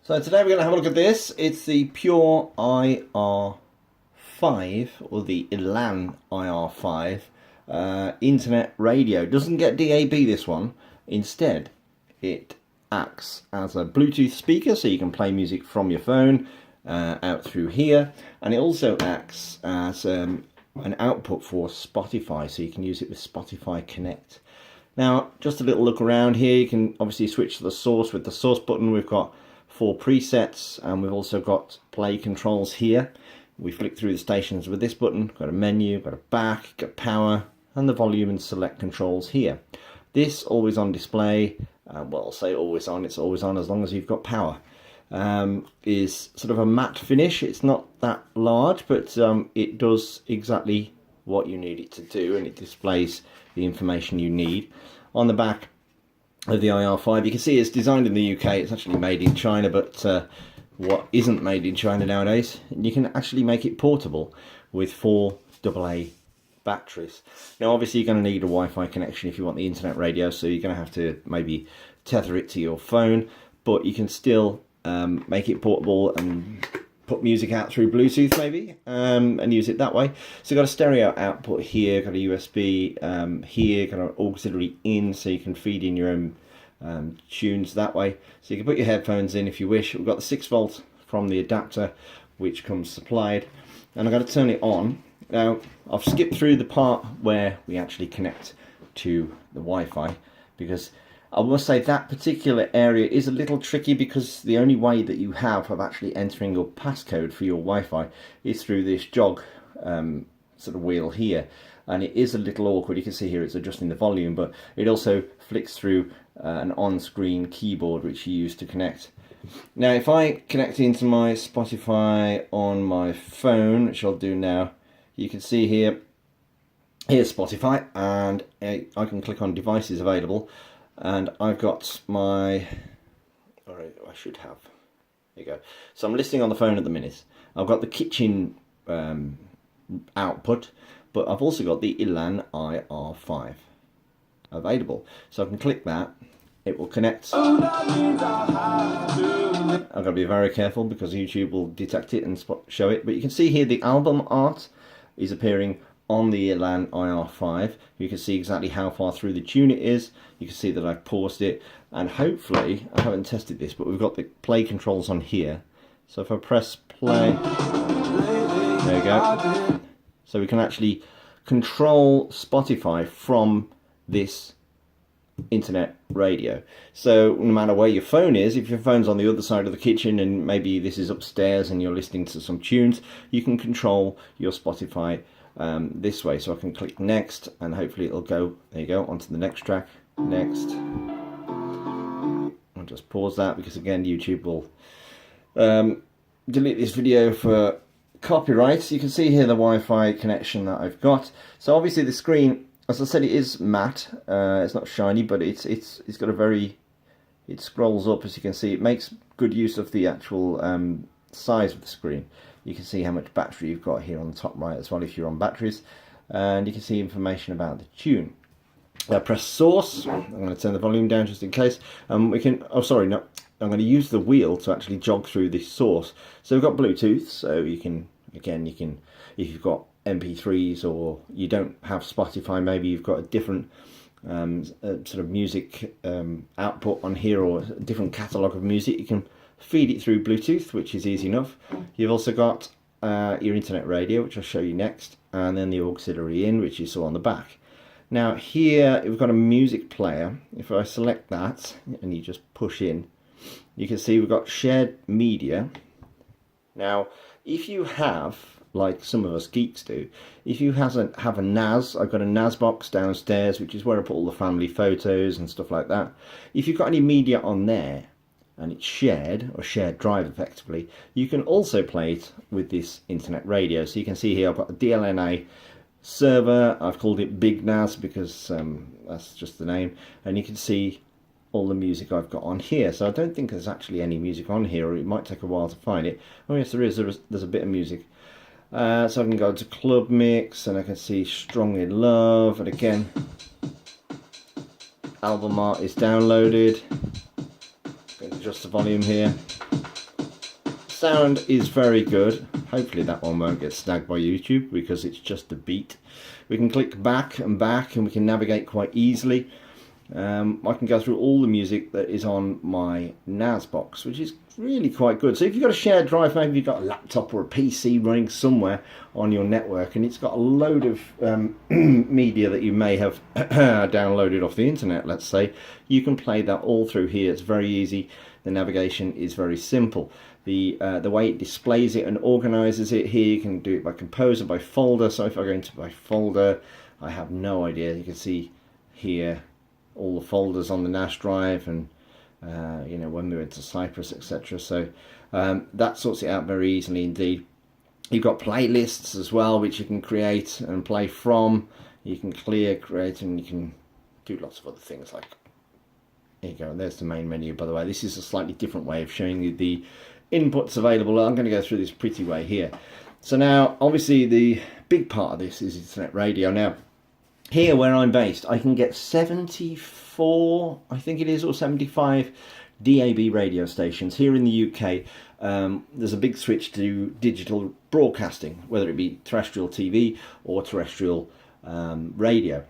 So today we're going to have a look at this. It's the Pure IR5 or the Elan IR5 internet radio. Doesn't get DAB, this one. Instead, it acts as a Bluetooth speaker, so you can play music from your phone out through here, and it also acts as an output for Spotify, so you can use it with Spotify Connect. Now, just a little look around here. You can obviously switch to the source with the source button. We've got 4 presets, and we've also got play controls here. We flick through the stations with this button. Got a menu, got a back, got power, and the volume and select controls here. This always on display, well, I'll say always on, it's always on as long as you've got power. Is sort of a matte finish. It's not that large, but it does exactly what you need it to do, and it displays the information you need. On the back of the IR5, you can see it's designed in the UK. It's actually made in China, but what isn't made in China nowadays, you can actually make it portable with 4 AA batteries. Now obviously you're going to need a Wi-Fi connection if you want the internet radio, so you're going to have to maybe tether it to your phone, but you can still make it portable and put music out through Bluetooth maybe, and use it that way. So you've got a stereo output here, got a USB here, got an auxiliary in, so you can feed in your own tunes that way. So you can put your headphones in if you wish. We've got the 6 volt from the adapter which comes supplied, and I'm going to turn it on. Now I've skipped through the part where we actually connect to the Wi-Fi, because I must say that particular area is a little tricky, because the only way that you have of actually entering your passcode for your Wi-Fi is through this jog sort of wheel here, and it is a little awkward. You can see here it's adjusting the volume, but it also flicks through an on-screen keyboard which you use to connect. Now if I connect into my Spotify on my phone, which I'll do now, you can see here's Spotify, and I can click on devices available. And I've got my, alright, I should have, there you go. So I'm listening on the phone at the minute. I've got the kitchen output, but I've also got the Elan IR5 available. So I can click that, it will connect. I've got to be very careful because YouTube will detect it and show it. But you can see here the album art is appearing on the Elan IR5. You can see exactly how far through the tune it is. You can see that I've paused it, and hopefully, I haven't tested this, but we've got the play controls on here. So if I press play, there you go. So we can actually control Spotify from this internet radio. So no matter where your phone is, if your phone's on the other side of the kitchen and maybe this is upstairs and you're listening to some tunes, you can control your Spotify this way. So I can click next, and hopefully it'll go, there you go, onto the next track. Next. I'll just pause that because again YouTube will delete this video for copyright. You can see here the Wi-Fi connection that I've got. So obviously the screen, as I said, it is matte. It's not shiny, but it's got a very, it scrolls up, as you can see. It makes good use of the actual size of the screen. You can see how much battery you've got here on the top right as well if you're on batteries, and you can see information about the tune. Press source. I'm going to turn the volume down just in case. We can, oh sorry, no, I'm going to use the wheel to actually jog through this source. So we've got Bluetooth, so you can, again, you can, if you've got MP3s or you don't have Spotify, maybe you've got a different sort of music output on here, or a different catalogue of music, you can feed it through Bluetooth, which is easy enough. You've also got your internet radio, which I'll show you next, and then the auxiliary in, which you saw on the back. Now here we've got a music player. If I select that and you just push in, you can see we've got shared media. Now if you have, like some of us geeks do, if you have a NAS, I've got a NAS box downstairs, which is where I put all the family photos and stuff like that. If you've got any media on there and it's shared, or shared drive effectively, you can also play it with this internet radio. So you can see here I've got a DLNA server. I've called it Big NAS because that's just the name, and you can see all the music I've got on here. So I don't think there's actually any music on here, or it might take a while to find it. Oh yes, there is. There's a bit of music. So I can go to Club Mix, and I can see Strong in Love, and again album art is downloaded. Adjust the volume here. sound is very good. Hopefully that one won't get snagged by YouTube because it's just a beat. We can click back and we can navigate quite easily. I can go through all the music that is on my NAS box, which is really quite good. So if you've got a shared drive, maybe you've got a laptop or a PC running somewhere on your network and it's got a load of media that you may have downloaded off the internet, let's say, you can play that all through here. It's very easy. The navigation is very simple. The way it displays it and organizes it here, you can do it by composer, by folder. So if I go into my folder, I have no idea. You can see here all the folders on the NAS drive, and you know, when we went to Cyprus, etc. So that sorts it out very easily indeed. You've got playlists as well, which you can create and play from. You can create, and you can do lots of other things like. There you go. There's the main menu, by the way. This is a slightly different way of showing you the inputs available. I'm going to go through this pretty way here. So now, obviously, the big part of this is internet radio. Now, here where I'm based, I can get 74, I think it is, or 75 DAB radio stations. Here in the UK, there's a big switch to digital broadcasting, whether it be terrestrial TV or terrestrial radio.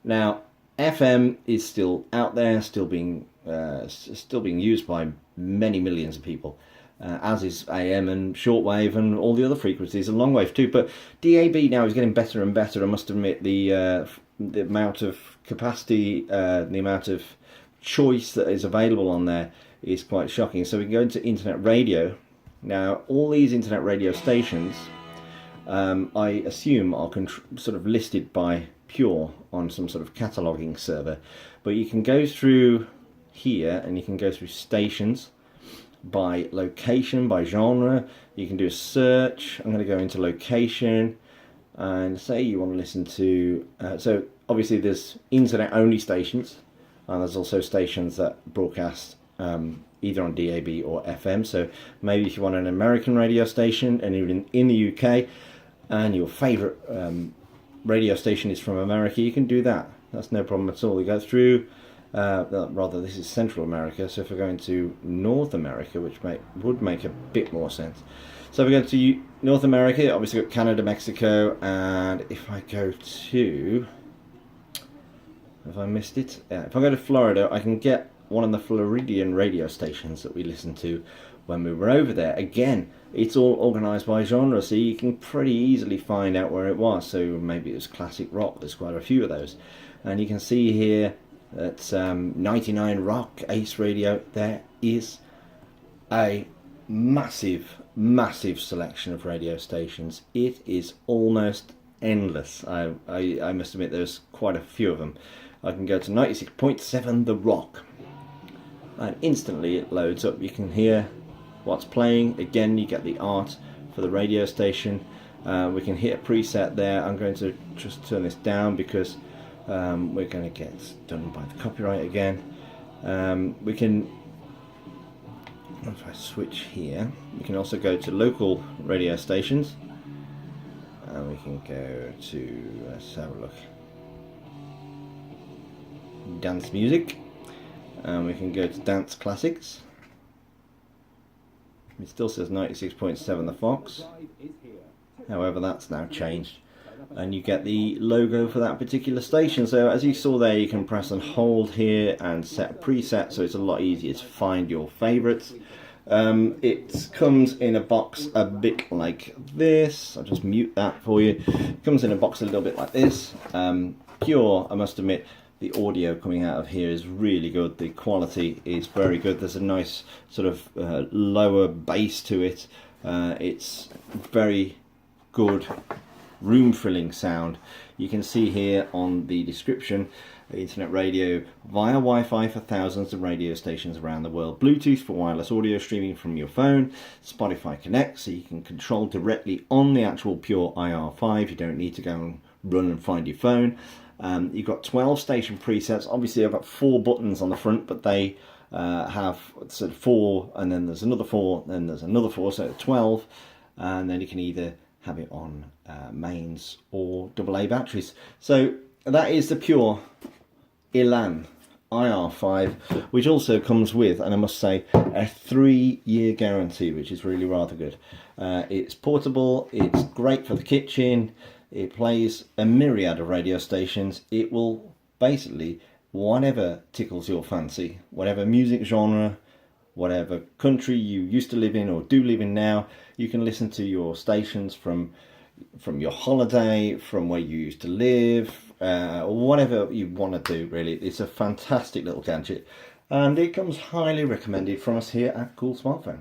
Now, FM is still out there, still being used by many millions of people, as is AM and shortwave and all the other frequencies and long wave too. But DAB now is getting better and better. I must admit, the amount of capacity, the amount of choice that is available on there is quite shocking. So we can go into internet radio. Now, all these internet radio stations, I assume, are sort of listed by Pure on some sort of cataloging server, but you can go through here and you can go through stations by location, by genre. You can do a search. I'm going to go into location and say you want to listen to so obviously there's internet only stations, and there's also stations that broadcast either on DAB or FM. So maybe if you want an American radio station and you're in the UK and your favorite radio station is from America, you can do that. That's no problem at all. You go through, rather this is Central America, so if we're going to North America, which would make a bit more sense. So if we go to North America, obviously got Canada, Mexico, and if I go to, have I missed it? Yeah, if I go to Florida, I can get one of the Floridian radio stations that we listened to when we were over there. Again, it's all organised by genre, so you can pretty easily find out where it was. So maybe it was classic rock. There's quite a few of those, and you can see here that 99 Rock, Ace Radio. There is a massive selection of radio stations. It is almost endless. I must admit there's quite a few of them. I can go to 96.7 The Rock, and instantly it loads up. You can hear what's playing. Again, you get the art for the radio station. We can hit a preset there. I'm going to just turn this down because we're going to get done by the copyright again. We can, if I switch here, we can also go to local radio stations, and we can go to, let's have a look, dance music, and we can go to dance classics. It still says 96.7 The Fox, however that's now changed, and you get the logo for that particular station. So as you saw there, you can press and hold here and set a preset, so it's a lot easier to find your favourites. It comes in a box a bit like this. I'll just mute that for you. It comes in a box a little bit like this. Pure, I must admit, the audio coming out of here is really good. The quality is very good. There's a nice sort of lower bass to it. It's very good room filling sound. You can see here on the description, internet radio via Wi-Fi for thousands of radio stations around the world, Bluetooth for wireless audio streaming from your phone, Spotify Connect, so you can control directly on the actual Pure IR5. You don't need to go and run and find your phone. You've got 12 station presets. Obviously I've got 4 buttons on the front, but they have sort of 4, and then there's another 4, then there's another 4, so 12, and then you can either have it on mains or AA batteries. So that is the Pure Elan IR5, which also comes with, and I must say, a 3-year guarantee, which is really rather good. It's portable, it's great for the kitchen, it plays a myriad of radio stations. It will basically, whatever tickles your fancy, whatever music genre, whatever country you used to live in or do live in now, you can listen to your stations from your holiday, from where you used to live, whatever you want to do, really. It's a fantastic little gadget, and it comes highly recommended from us here at Cool Smartphone.